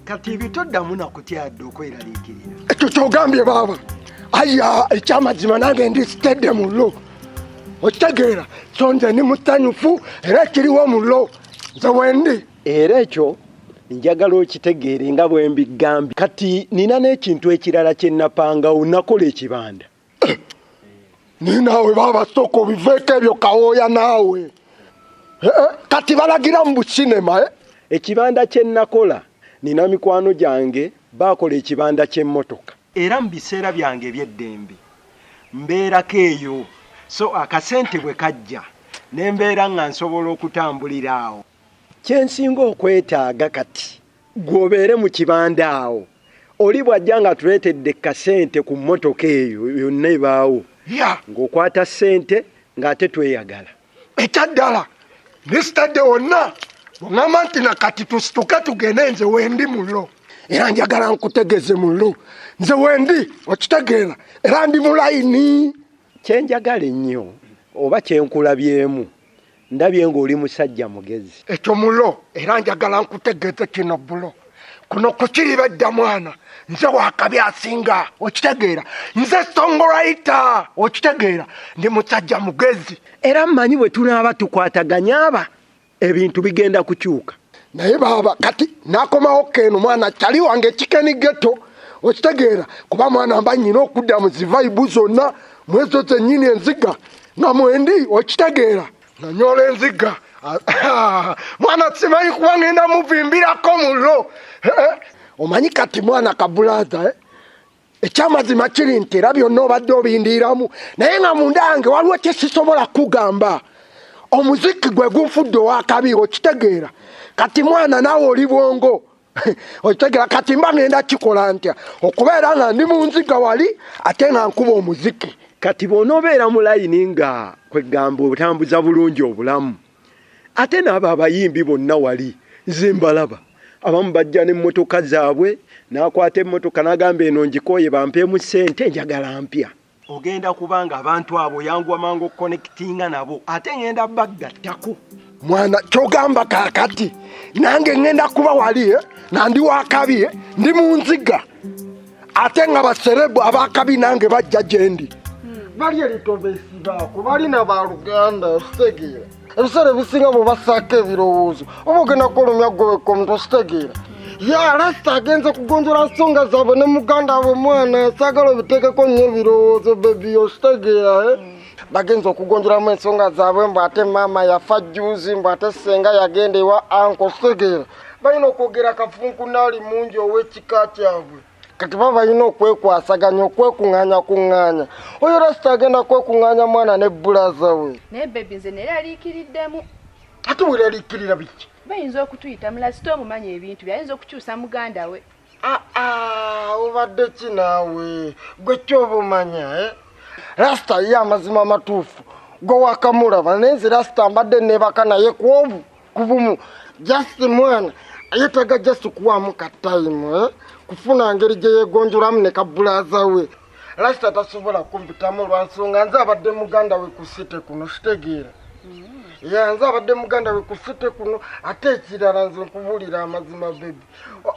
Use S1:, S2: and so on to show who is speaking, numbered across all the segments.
S1: kati bitoddamu nakutyadde okweraliikirira.
S2: Ekyo kyogambye baba. Aya ekyamazima nange ndisitedde mu lo. Okitegeera so nze ni mutanyufu era kiriwo mu lo. Nze wendi.
S1: Era ekyo njagala okitegeere nga bwe mbigambye. Kati nina n'ekintu ekirala kye napanga onakola ekibanda.
S2: Ni naawe baba soko biveeko ebyo kawooya naawe. Kati balagira mu businema.
S1: Ekibanda kye nakola nina mikwano gyange bakola ekibanda ky'emmotoka. Era mu biseera byange eby'eddembe mbeerako eyo. So akasente bwe kajja nembeera nga nsobola okutambulira awo. Kyensinga okwetaaga kati gwobeere mu kibanda awo. Oli bw'ajja nga tuleetedde kasente ku mmotoka eyo yonna ebaawo. Ng'okwata ssente ng'ate tweyagala.
S2: Ekyaddala nisitadde wonna bw'ŋŋamba nti na kati tusituke tugende nze wendi mu lo. Era njagala nkutegeeze mu lo. Nze wendi okitegeera era ndi mu layini.
S1: Kyenjagala ennyo oba kyenkulabyemu ndabye ng'oli musajja mugezi.
S2: Ekyo mulo era njagala nkutegeeze kino bulo. Kuno KIRIBEDDA mwana. Nze wakabi asinga okitegeera. Nze songwriter okitegeera. Ndi musajja mugezi.
S1: Era mmanyi bwe tunaaba tukwataganya aba ebintu bigenda kukyuka.
S2: Naye baba kati nakomawo keno mwana kyali wange Chicken Ghetto okitegeera kuba mwana mba nyina okudda mu zivibe zonna mwezo zennyini enziga nga mwendi okitegeera nanyola enziga mwana simanyi kuba ngenda muvimbirako mulo. Omanyi kati mwana kabulaza ekyamazima kiri nti era byonna obadde obindiiramu naye nga munda yange waliwo kyesisobola kugamba. Omuziki gwe gunfudde owakabi okitegeera kati mwana naawe oli bwongo. Okitegeera kati mba ngenda kikola ntya okubeera nga ndi mu nziga wali ate nga nkuba omuziki.
S1: Kati bw'onoobeera mu layini nga kwegamba otambuza bulungi obulamu ate n'abo abayimbi bonna wali nze mbalaba abamu bajja n'emmotoka zaabwe n'akwata emmotoka n'agamba eno ngikooye bampeemu ssente njagala mpya. Ogenda kubanga abantu abo yanguwa mangu okukonekitinga nabo ate ngenda baggattako.
S2: Mwana kyogamba kaakati nange ngenda kuba wali nandi wakabi ndi mu nziga ate nga baserebu abakabi nange bajja gyendi.
S3: Bali eritobesibaako balina ba Luganda ositegeera. Ebiseera ebisinga bwe basaako ebirowoozo oba ogenda kukolumya gwe omuntu ositegeera. Rasta agenze kugonjola nsonga zaabwe ne muganda we mwana saagala obiteekeko nnyo ebirowoozo bebi ositegeera. Bagenza okugonjolamu ensonga zaabwe mbu ate maama yafa jjuuzi mbu ate senga yagenda ewa anko ositegeera. Balina okwogera kafunkunaali mungi ow'ekika kyabwe. Kati baba balina okwekwasaganya okwekuŋŋaanya. Oyo Rasta agenda kwekuŋŋaanya mwana ne bulaza we.
S4: Naye bebi nze neraliikiriddemu.
S3: Ate weeraliikirira biki?
S4: Bayinza okutuyita mulasita omumanyi ebintu byayinza okukyusa muganda we.
S3: Obadde ki naawe gwe kyoba omanya Rasta ye amazima amatuufu gwe wakamulaba naye nze Rasta mbadde neebaka naye kubumu just mwana yeetaaga just kuwaamu ka time kufuna ngeri gye yeegonjolamu ne kabulaza we. Rasta tasobola kumpitamu lwa nsonga nze abadde muganda we ku site kuno kitegeera. Nze abadde muganda we ku site kuno ate ekirala nze nkubuulira amazima bebi.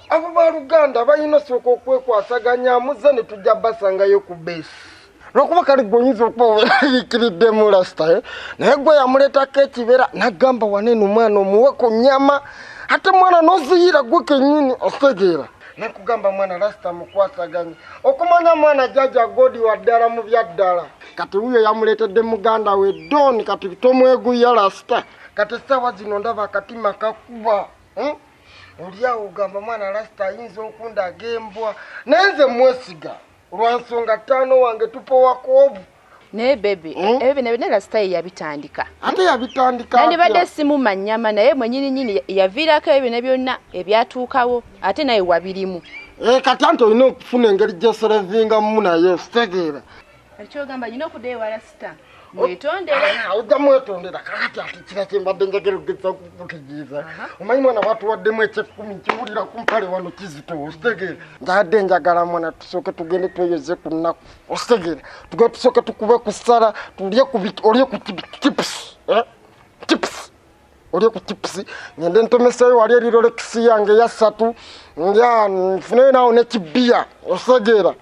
S3: Abo ba Luganda balina sooka okwekwasaganyaamu ze ne tujja basangayo ku besi. Lw'okuba kale gwe oyinza okuba obeeraliikiriddemu Rasta naye gwe yamuleetako ekibera n'agamba wanene omwana omuwe ku nnyama ate mwana n'oziyira gwe kennyini ositegeera. Nekugamba mwana Rasta mukwasaganya okumanya mwana jaja godi wa ddala mu byaddala. Kati huyo yamuleetedde muganda we Doni kati tomweguya Rasta. Kati essaawa zino ndaba akatima kakuba. Oli awo ogamba mwana Rasta ayinza okundaga embwa naye nze mwesiga olwa nsonga ttaano wange tupowako obu.
S4: Naye bebi ebyo bino Rasta ye yabitandika.
S3: Ate yabitandika
S4: nandibadde simumanya naye mwennyini yaviirako ebyo ne byonna ebyatuukawo ate naye wabirimu.
S3: Kati anti olina okufuna engeri gyeserevingamu naye ositegeera.
S4: Ekyogamba nyina okudda ewa Rasta mwetondere.
S3: Ojja mwetondera kakati ati kira kyembadde njagala okugeza okukutegeeza. Omanyi mwana batuwaddemu eky'ekkumi nkiwulira ku mpale wano kizito ositegeera. Njadde njagala mwana tusooke tugende tweyoze ku nnaku ositegeera. Tugende tusooke tukube ku ssala tulye ku olye ku tips. Tips oli ku chips ngende ntomeseyo wali Rolex yange ya 3 nga nfune nawo ne kibia osegera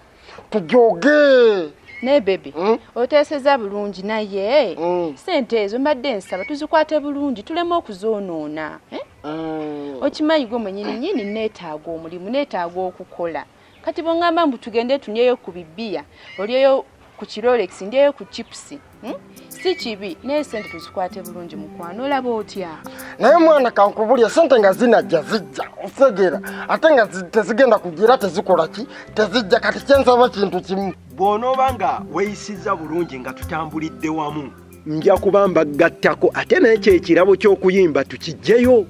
S3: tujoge
S4: ne baby oteseza bulungi naye sente ezo mbadde nsaba tuzikwate bulungi tuleme okuzonoona okimanyi gwe mwenyini neetaaga omulimu neetaaga okukola kati bongamba mbu tugende tunyeyo ku bibia oliyo ku Rolex ndiyo ku chips si kibi naye sente tuzikwate bulungi mukwano olaba otya
S3: naye mwana kankubulya sente nga zinajja zijja osegera ate nga tezigenda kugira tezikola ki tezijja kati kyensaba kintu kimu
S1: bw'onooba nga weeyisiza bulungi nga tutambulidde wamu nja kuba mbagattako ate naye kyekirabo ky'okuyimba tukijjeyo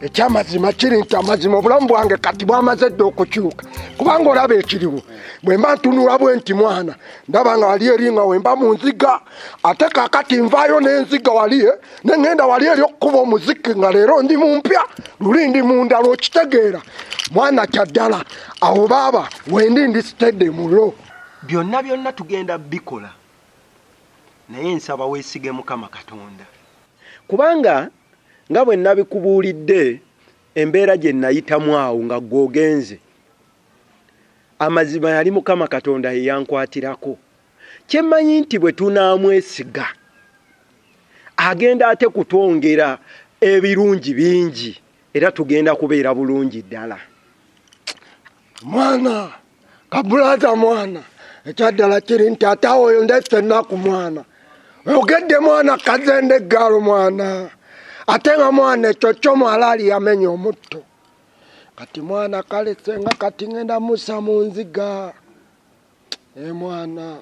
S2: ekyamazima kiri nti amazima obulamu bwange kati bwamaze dde okukyuka kubanga olaba ekiriwo bwe mba ntunula bwe nti mwana ndaba nga wali eri nga wemba mu nziga ate kaakati nvaayo n'enziga wali neŋŋenda wali eri okukuba omuziki nga leero ndi mu mpya luli ndi mu ndala okitegeera mwana kyaddala awo baaba wendi ndi sitedde mulo
S1: byonna tugenda bikola naye nsaba weesige Mukama Katonda kubanga nga bwe nabikubuulidde embeera gye nayitamu awo nga gwogenze amazima yali Mukama Katonda ye yankwatirako kyemmanyi nti bwe tunaamwesiga agenda ate kutwongera ebirungi bingi era tugenda kubeera bulungi ddala
S2: mwana kabulaza mwana ekyaddala kiri nti ate oyo ndese ennaku mwana oyogedde mwana kazende eggalo mwana ate nga mwana ekyo kyomwalaali yamenya omutto kati mwana kale senga kati ngenda musa mu nziga mwana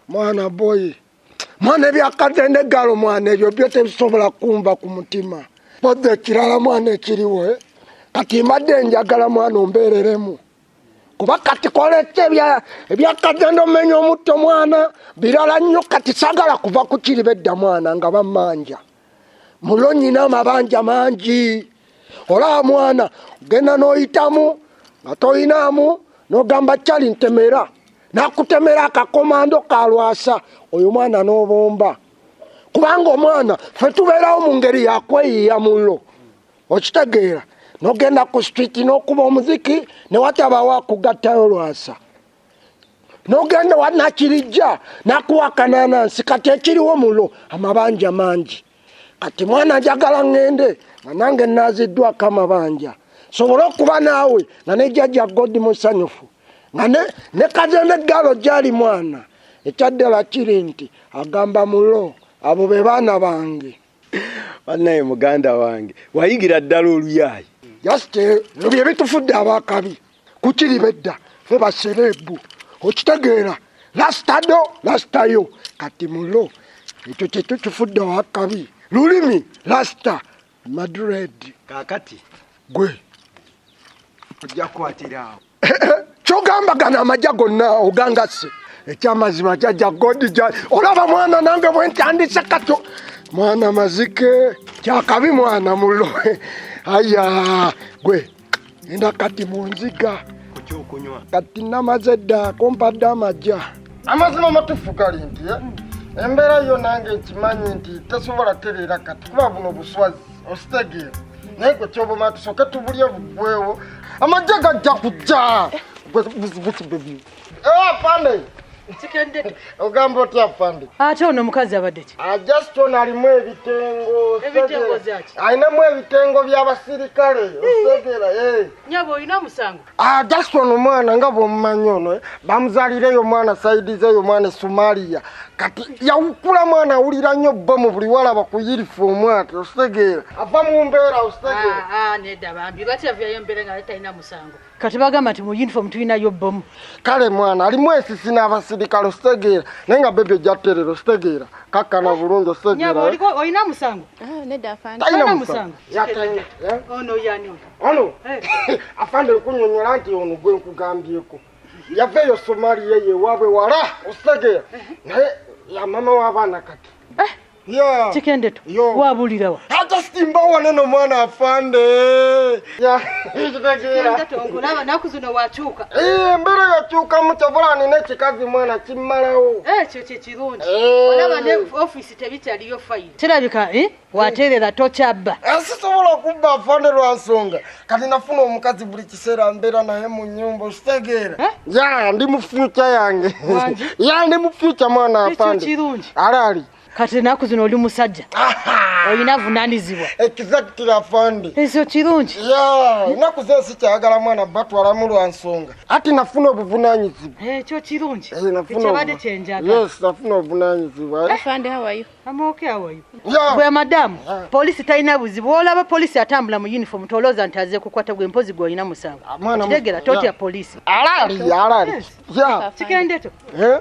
S2: mwana boy mwana ebyakazende eggalo mwana ebyo byo tebisobola kumva ku mutima podde ekirala mwana ekiriwo kati mbadde njagala mwana ombeereremu kuba kati kolete ebyakazende omenya omutto mwana birala nnyo kati sagala kuva ku KIRIBEDDA mwana nga bammanja mulo nyina amabanja mangi olaba mwana genda n'oyitamu nga toyinaamu n'ogamba kyali ntemera nakutemera akakomando kalwasa oyo mwana n'obomba kubanga omwana ffe tubeerawo mu ngeri yakweyiya mulo okitegeera n'ogenda ku street n'okuba omuziki ne watabawo akugattayo lwasa n'ogenda wanakirijja nakuwa kananansi kati ekiriwo mulo amabanja mangi kati mwana njagala ngende nga nange naziddwako amabanja sobola okuba naawe nga nejjajja godi musanyufu nga ne kazende eggalo gyali mwana ekyaddala kiri nti agamba mulo abo be baana bange
S1: bannaye muganda wange wayigira ddala oluyaayi
S2: jasite bye bitufudde abakabi ku KIRIBEDDA fe baserebu okitegeera lasitayo kati mulo ekyo kyetufudde abakabi lulimi lasta Madrid
S1: kakati
S2: gwe
S1: ojja kukwatirawo
S2: kyogamba gana amajja gonna ogangase ekyamazima kyajja godi olaba mwana nange bwe ntandise katyo mwana mazike kyakabi mwana mulo aya gwe enda kati mu nziga
S1: kukyokunywa
S2: kati namaze dda kompadde amajja
S3: amazima matufu gali nti embeera yo nange nkimanyi nti tesobola tereera kati kuba buno buswazi ositegeera naye gwe kyoboma tusooke tubulye bugwewo amajja gajja kujja buzibuzibebi pande
S5: Chikende.
S3: Ogamba otya pande.
S5: Ate ono mukazi abadde ki?
S3: Just on alimu ebitengo.
S5: Ebitengo zaki?
S3: Ayinamu ebitengo by'abasirikale. Osegera
S5: Nyabo oyina musango.
S3: Just on omwana nga bw'omumanyi ono bamuzalireyo mwana saidizeyo mwana Somalia. Kati yawukula mwana awulira nnyo bbomu buli walaba ku uniform ate osegera. Ava mu mbeera osegera.
S5: Nedda bambi batyavyayo embeera nga talina musango. Kati bagamba nti mu uniform tulinayo bbomu.
S3: Kale mwana alimu esisi n'abasirikale osegera naye nga bebe ejjatterero osegera kakkana bulungi osegera.
S5: Nyabo oyina musango?
S4: Nedda afande.
S3: Talina musango.
S5: Ono yani
S3: ono afande nkunyonyola nti ono gwe nkugambyeko yaveeyo Somalia ye waabwe wala osegera naye ya mama w'abaana kati
S5: Chikende to wabulirawa.
S3: simba waneno mwana afande ya kitegeera
S5: ngolaba nakuzuno wachuka
S3: mbere yachuka mutabulani nekikazi mwana kimmalawo
S5: kyo kirungi olaba ne office tebitaliyo file kirabika waterera tochabba
S3: sisobola kubba afande lwansonga kati nafuna omukazi buli kiseera mbeera naye mu nyumba ositegeera ya ndi mu future yange ya ndi mu future mwana afande
S5: kirungi
S3: alali
S5: kati naku zino oli musajja olina vunanizibwa
S3: exactly afande
S5: ekyo kirungi
S3: ya naku ze sikyagala mwana batwala mu lwansonga ati nafuna obuvunanyizibwa
S5: ekyo kirungi
S3: kyabadde
S5: kyenjaga
S3: yes nafuna obuvunanyizibwa
S4: afande hawayo
S5: amooke awayo gwe madamu polisi talina buzibu olaba polisi atambula mu uniform tolooza nti azze kukwata gwe mpozi gwolina musango kitegera totya polisi
S3: alali ya
S5: kikendeto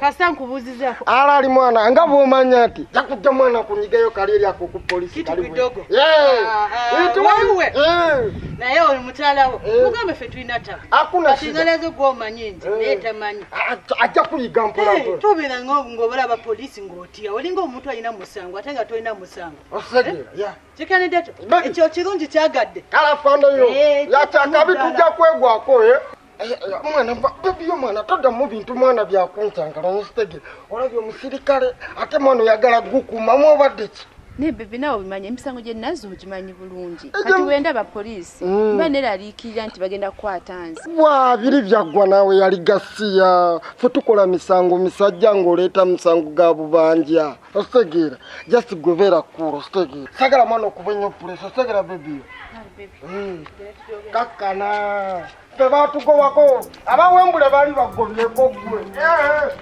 S5: kasa nkubuuzizaako
S3: alali mwana nga bwomanya ati yakujja mwana kunyigayo kali ako ku polisi
S5: kitu kidogo
S3: wewe
S5: naye oli mukyalawo mugambe ffe tulina ttaka
S3: hakuna
S5: shida gw'omanyi nti naye tamanyi
S3: ajja kuyiga mpola mpola
S5: tobeera ng'obalaba polisi ng'otya olinga omuntu alina musango ate nga tolina musango
S3: osegera
S5: kikendeto ekyo kirungi kyagadde
S3: kalafandeyo yakyakabi tujja kwegwako mwana babiyo mwana toddamu bintu mwana byakuntangala nositege olabye omusirikale ate mwana oyagala gukuma mwobadde ki
S4: ne bebe nawe bimanya emisango gye nazo ogimanyi bulungi kati wenda ba polisi mba neraliikirira nti bagenda kukwata nsi
S3: biri byaggwa naawe yali gasiya fe tukola misango misajja ng'oleeta musango ga bubanja ositegeera just gobeera kuro ositegeera sagala mwana okubenya opulesi ositegeera bebiyo kakkana fe baatugobako abawembule baali bagobyeko gwe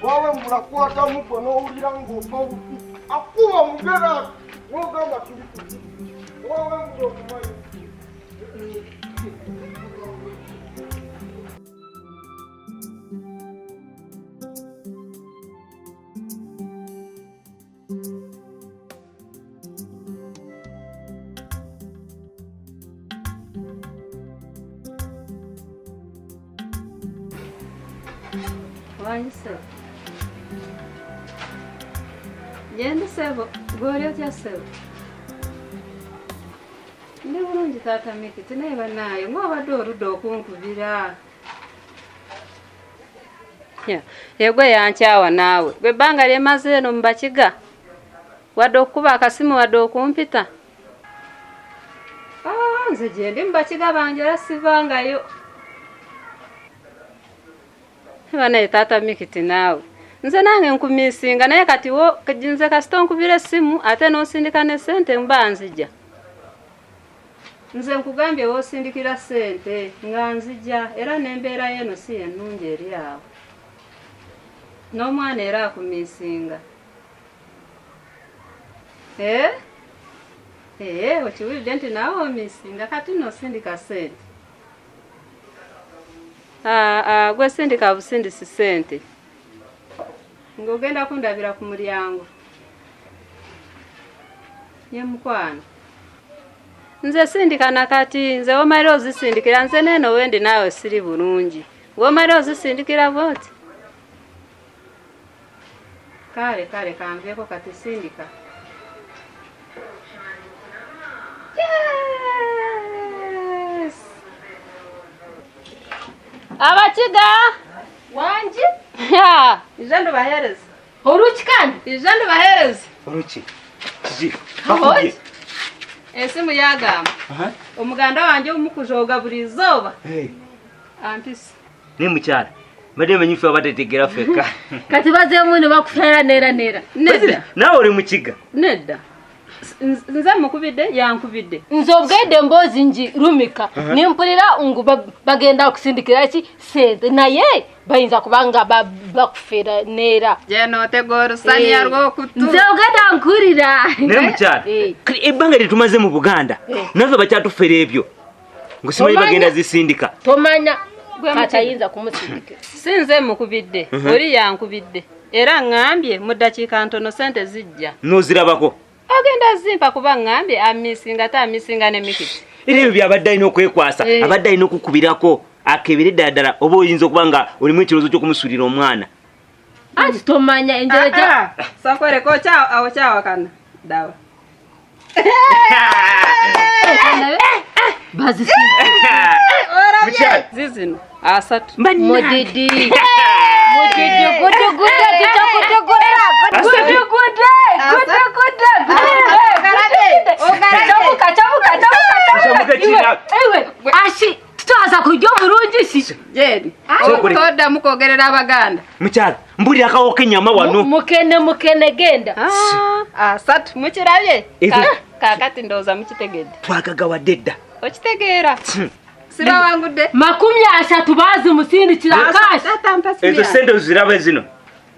S3: wawembula kwatamu gwe n'owulira ng'ofa akuba mugera wogamba tuli wawembule okumanyi
S6: Wanyise. Genda sebo, gori otya sebo. Ndi bulungi taata Miki, tineba naye ng'obadde oludde okunkubira. Yegwe yankyawa naawe. Gwe ebbanga lyemaze eno mu Bakiga. Wadde okukuba akasimu wadde okumpita. Nze gye ndi mu Bakiga bange era sivangayo. Bana taata Miki naawe. Nze nange nkumisinga naye kati wo nze kasito nkubira essimu ate n'osindika ne ssente mba nzija. Nze nkugambye w'osindikira ssente nga nzija era n'embeera y'eno si ennungi eri awo. N'omwana era akumisinga. Okiwulidde nti naawe omisinga kati n'osindika ssente. Gwe sindika busindisi ssente. Ng'ogenda kundabira ku mulyango. Ye mukwano. Nze sindika nakati, nze womalira ozisindikira nze neno wendi naawe siri bulungi. Womalira ozisindikira bwoti. Kale kanveeko kati sindika. Yes! Abakiga!
S4: wanji
S6: Ijando bahereza.
S4: oruki kandi
S6: Ijando bahereza.
S1: Oruki kiji bakubye
S6: Esimu yagamba. Omuganda wanje umukujoga buri zoba. Ampisi.
S7: Ni mukyala. Bade manyifu abatetegera feka.
S4: kati baze mwene bakufera nera
S6: Nedda.
S7: Nawe uri mukiga.
S6: Nedda. Nze mukubidde yankubidde.
S4: nzobwede mbozi nji rumika nimpulira ngo bagenda okusindikira ki sente naye bayinza kubanga bakufera nera
S6: Jeno tegoro sani yarwo kutu.
S4: nzobwede nkurira
S7: Ne mukyala. Ebbanga litumaze mu Buganda. Nazo bakyatufera ebyo. Ngusimanyi bagenda zisindika.
S4: tomanya katayinza kumusindikira
S6: Sinze mukubidde. Oli yankubidde. Era ngambye mu dakiika ntono sente zijja.
S7: Nozirabako.
S6: Agenda zimpa kuba ngambye amisinga ta amisinga ne Mikiti.
S7: Ebyo byabadde alina okwekwasa, abadde alina okukubirako akebere ddala oba oyinza okuba nga olimu ekirowoozo ky'okumusulira omwana.
S4: ati tomanya enjere ja
S6: Sakwere ko chao awo chao kana. Dawa.
S8: Bazi
S6: zizino asatu
S8: modidi ashi tutaza kujya burungi
S6: jeri toda mukogerera abaganda
S7: mukyala mbulira akawo kenyama wano
S8: mukene genda
S6: asatu mukirabye kakati ndoza mukitegedde
S7: twakagawadde dda
S6: okitegeera siba wangude
S8: 30 bazi musindikira akashi
S7: ezo sente ziraba zino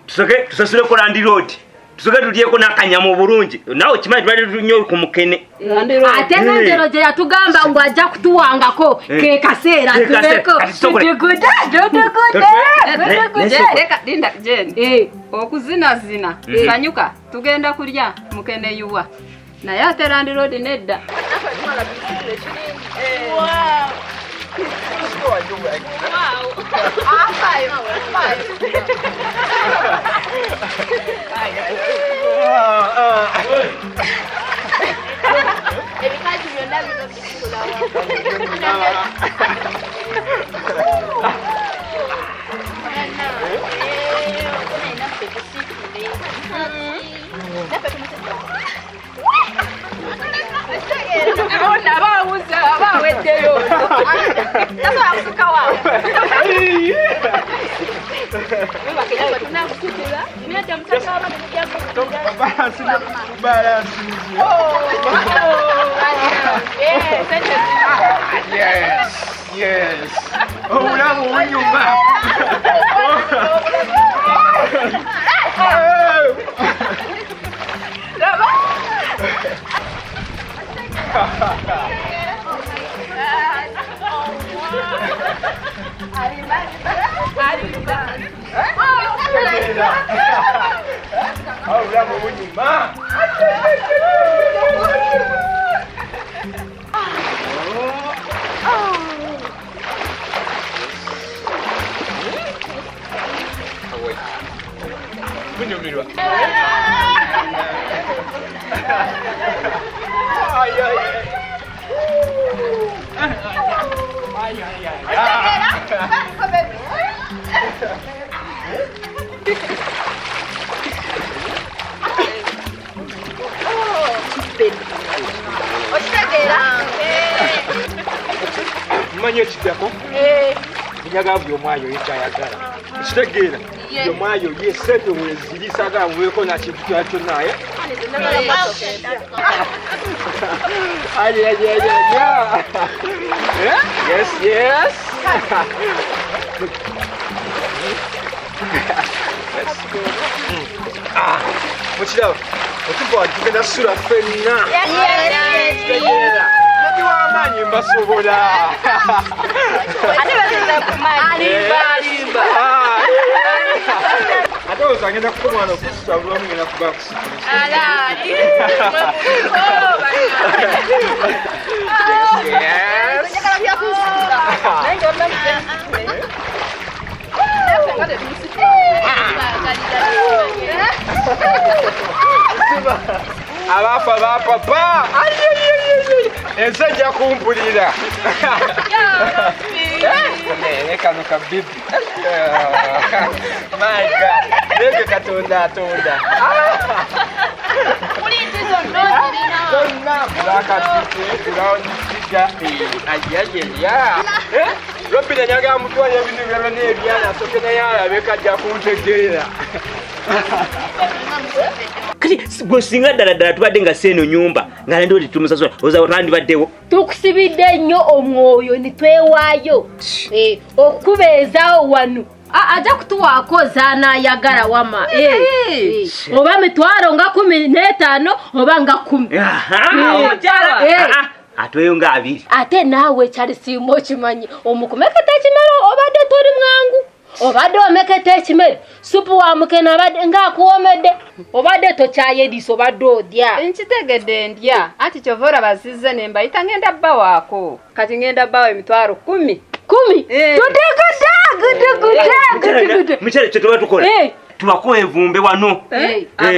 S7: tusasule ko Land Road tusoke tulyeko nakanyama obulungi nawe kimanyi twali tunyo ku mukene
S8: ate n'entero gye yatugamba ngo ajja kutuwangako ke kaseera tuleko
S6: reka linda jeni okuzinazina sanyuka tugenda kulya mukene yuwa naye ate Land Road nedda
S1: Yes. Oh, bravo, unyuma. Oh, bravo, unyuma. Kunyumirwa. Ay ay ay. Manye chidako? Nyaga byo mwayo yitayagala. Kitegeera. Byo mwayo yesete wezilisaga weko na kintu kyacho naye. Ay ay ay ay. Yes yes. Let's go. Muchirawo. Otubo tugenda sura fenna. Yes. Amanyi mbasobola.
S8: ate bagenda kumanyi alimba
S1: ate ozagenda kukomwana okusabula omugenda kuba kusikiriza
S8: alali
S1: abafa bapapa ensajja kumpulira kano kabibi my god lege katonda atonda zonna bulakatike tulawonisiga ajajeya lopina nyaga mutwanya ebintu byalwa n'ebyana asoke naye alabe kajja kuntegeera
S7: kati gwosinga ddala tubadde nga seeno nyumba nga Land Road tumusasula oza twandibaddewo
S8: tukusibidde nnyo omwoyo nitwewaayo okubeezaawo wano ajja kutuwaako zaanayagala wama oba mitwalo nga 15 oba nga 10
S7: atweyo nga 2
S8: ate naawe kyalisiimu okimanyi omukumeketa ekimero obadde tori mwangu obadde omeketa ekimere supu wa mukene abadde ng'akuwomedde obadde tokyayeriisa obadde odya
S6: nkitegedde ndya ati kyovora bazizze ne mbayita ngenda bba waako kati ngenda bbawo emitwalo 10
S8: tuteekadde
S7: mukyala kye tuba tukola tubako evumbe wano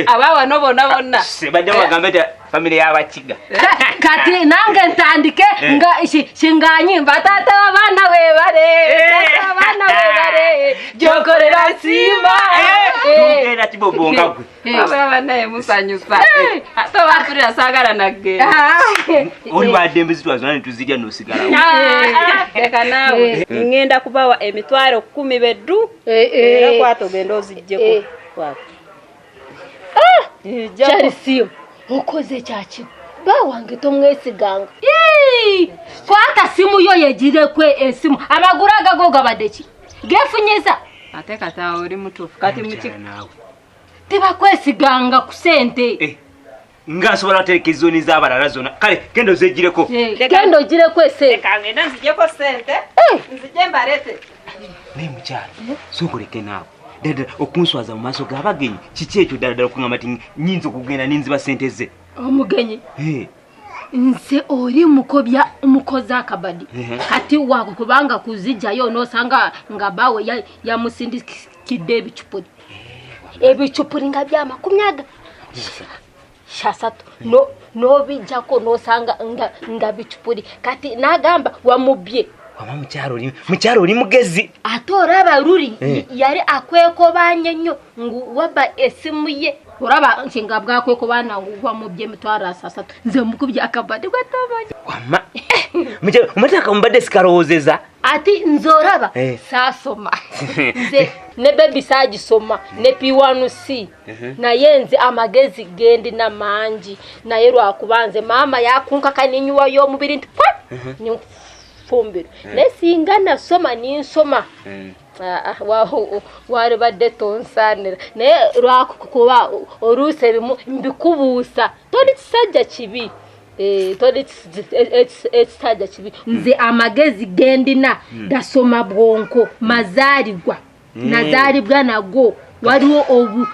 S6: aba wano bonna
S7: sebadde bagamba family y'abakiga
S8: kati nange ntandike nga shinganyimba tata abana webare jokorera simba
S7: era kibobonga gwe
S6: aba naye musanyusa to batulira sagala nagge
S7: oli badde mbizitwazo nani tuzijja nosigala
S6: leka nawe ngenda kubawa emitwaro 10 beddu era kwatogenda ozijjeko kwako
S8: charisiyo okoze kyaki bawange tomwesiganga kwata simu yo yegire kwe esimu amaguru agago gabadeki gefunyeza
S6: ate kata uri mutufu kati mukika
S7: nawe
S8: tebakwesiganga ku sente
S7: ngasobola telekezoni z'abalala zona kale kendo zejireko
S8: kendo gire kwe sente
S6: kangenda nzijeko sente nzije mbarete
S7: ne mukyala sokoleke nawe dada okunswaza mu maaso g'abagenyi kiki ekyo ddala okungamba ti nyinza okugenda ninziba sente ze
S8: omugenyi nze oli mukobya umukozi akabadi kati wako kubanga kuzijjayo nosanga nga bawe yamusindikidde ebicupuri nga bya 10 shasatu nobijjako nosanga nga bicupuri kati nagamba wamubye
S7: wama mukyalo oli mugezi
S8: atora abaruri yari akwekobanye nnyo ngu waba esimu ye uraba nshinga bwakwekobana ngu wamubye mitwara sasatu nze mukubye akabadi gwatabanye
S7: wama mukyalo umutaka mbadde sikarowozeza
S8: ati nzoraba sasoma nze ne baby sagisoma ne P1C na yenze amagezi gendi na manji na yero akubanze mama yakunka kaninyuwa yo mubiri ntwa fumbiro nesinga nasoma ninsoma wari badde tonsanira ne lwakukuba oruse bimu mbikubuusa toli kisajja kibi toli ekisajja kibi nze amagezi gendina gasoma bwonko mazaalibwa nazaalibwa nago waliwo obu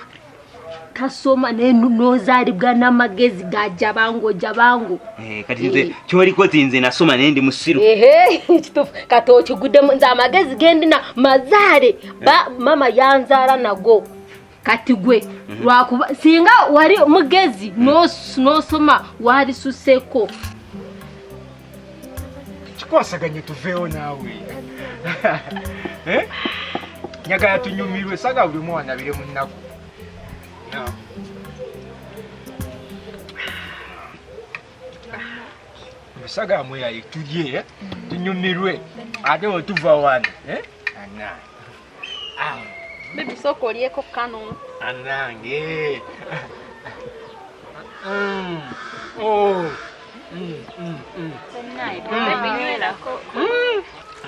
S8: kasoma nozaalibwa n'amagezi gajabango
S7: kati nze kyoliko tinze nasoma nendi musiru
S8: kitufu kati okiguddemu nze amagezi gendina mazaale mama yanzaala nago kati gwe lwakuba singa wali mugezi nosoma wali suseko
S1: kikwasaganye tuveewo naawe nyagala tunyumirwe saga buli mwana bire mu nnaku saga mweyaye tulye tunyumirwe ate otuva wano ana
S4: bibi soko olyeko kano
S1: anange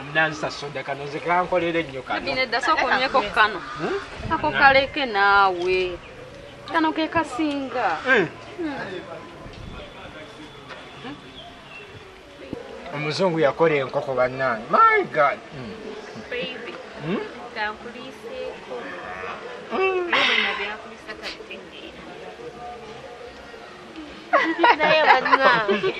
S1: Amnansa soda kano ze kankolere nnyo kano.
S4: Bibi nedda soko olyeko kano ako kaleke naawe kano ke kasinga
S1: omuzungu yakola enkoko bannange. My God.
S4: Baby. Kankuliseeko. Byakulisa kategera. Naye bannange.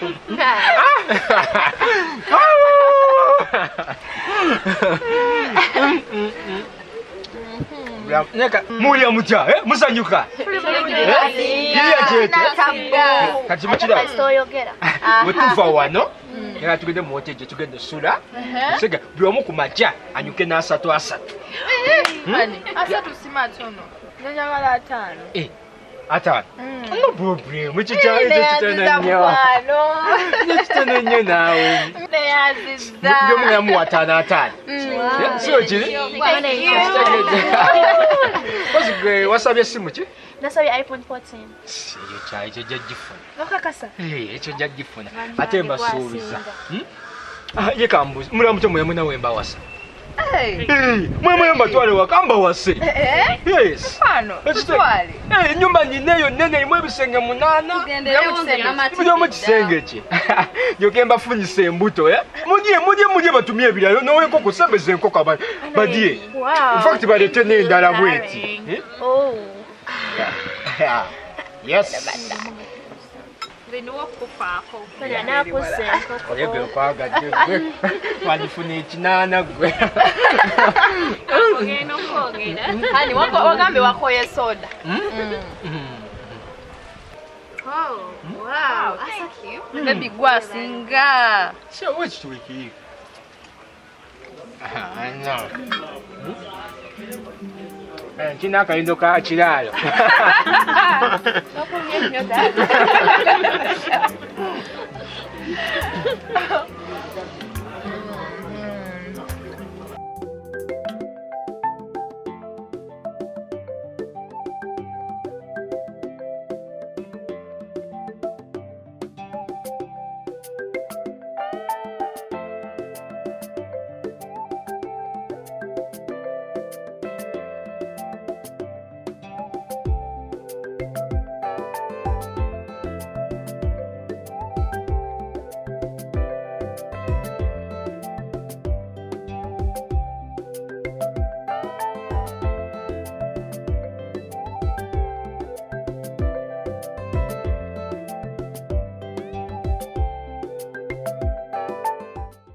S1: Neka mulya mutya musanyuka kati mukira wetuva wano era tugende mu hoteli tugende sula sega byomu ku majja anyuke n'asatu asatu
S4: asatu simatono njagala 5
S1: atano no problem kitana nnyo nawe byomu yamu watano atano sio kiri wasabye simu ki
S9: nasabye iPhone 14
S1: ekyo jajifuna
S9: nokakasa
S1: ekyo jajifuna ate mbasuubiza ye kambuzi mulamu kyo mwe muna wemba wasa mwe mbatwale wakamba wase yes
S9: twale
S1: nyumba nineyo nene imwe bisenge 8 byomu kisenge ki yokemba funyise embuto mudye batumye ebiralo nowe nkoko sebeze nkoko badye in fact balete n'endala bweti yes
S9: Benuwa kufaako.
S8: Fanya nakusenko.
S10: Oyegwe okwagadde gwe. Wandifuna ekinana gwe.
S9: Ogenda okwogera. Hani wagambe wakoye soda. Oh, wow. Asa cute.
S11: Baby gwasinga.
S10: So what's to wiki? I know. Kina kaindo ka chiralo.